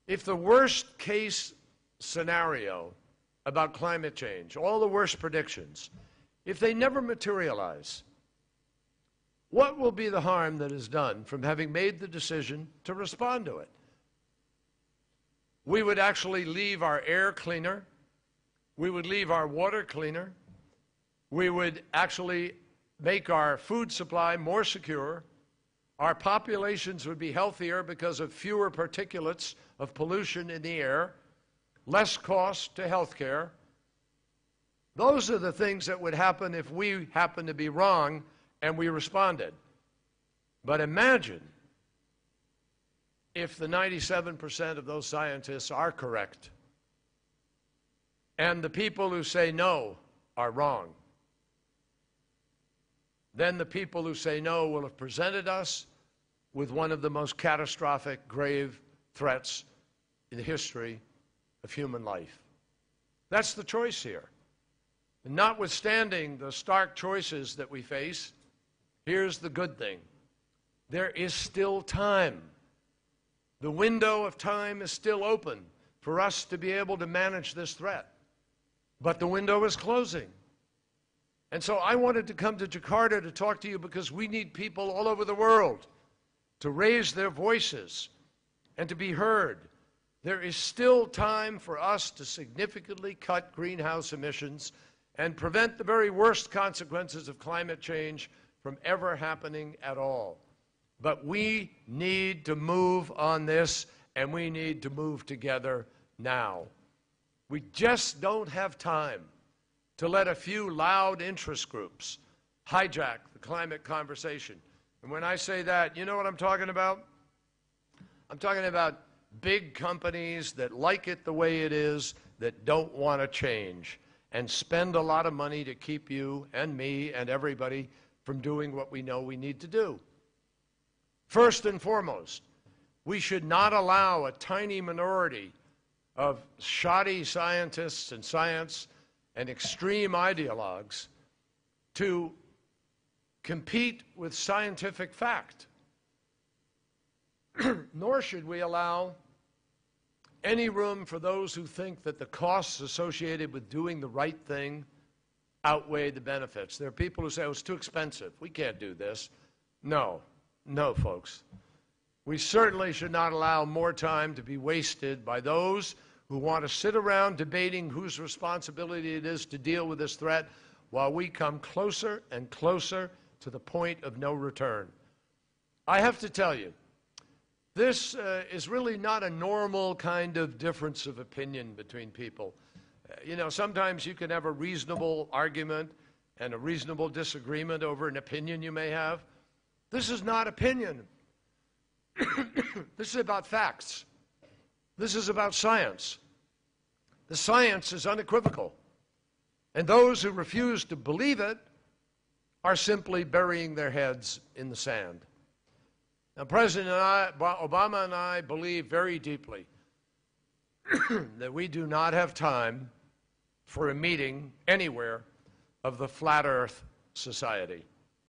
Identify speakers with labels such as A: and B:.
A: If the worst case scenario about climate change, all the worst predictions, if they never materialize, what will be the harm that is done from having made the decision to respond to it? We would actually leave our air cleaner. We would leave our water cleaner. We would actually make our food supply more secure. Our populations would be healthier because of fewer particulates of pollution in the air, less cost to health care. Those are the things that would happen if we happened to be wrong and we responded. But imagine if the 97% of those scientists are correct and the people who say no are wrong. Then the people who say no will have presented us with one of the most catastrophic, grave threats in the history of human life. That's the choice here. And notwithstanding the stark choices that we face, here's the good thing. There is still time. The window of time is still open for us to be able to manage this threat. But the window is closing. And so I wanted to come to Jakarta to talk to you because we need people all over the world to raise their voices and to be heard. There is still time for us to significantly cut greenhouse emissions and prevent the very worst consequences of climate change from ever happening at all. But we need to move on this, and we need to move together now. We just don't have time to let a few loud interest groups hijack the climate conversation. And when I say that, you know what I'm talking about? I'm talking about big companies that like it the way it is, that don't want to change, and spend a lot of money to keep you and me and everybody from doing what we know we need to do. First and foremost, we should not allow a tiny minority of shoddy scientists and science and extreme ideologues to compete with scientific fact. Nor should we allow any room for those who think that the costs associated with doing the right thing outweigh the benefits. There are people who say, oh, it's too expensive. We can't do this. No, folks. We certainly should not allow more time to be wasted by those who want to sit around debating whose responsibility it is to deal with this threat while we come closer and closer to the point of no return. I have to tell you, this is really not a normal kind of difference of opinion between people. You know, sometimes you can have a reasonable argument and a reasonable disagreement over an opinion you may have. This is not opinion. This is about facts. This is about science. The science is unequivocal. And those who refuse to believe it are simply burying their heads in the sand. Now, President Obama and I believe very deeply that we do not have time for a meeting anywhere of the Flat Earth Society.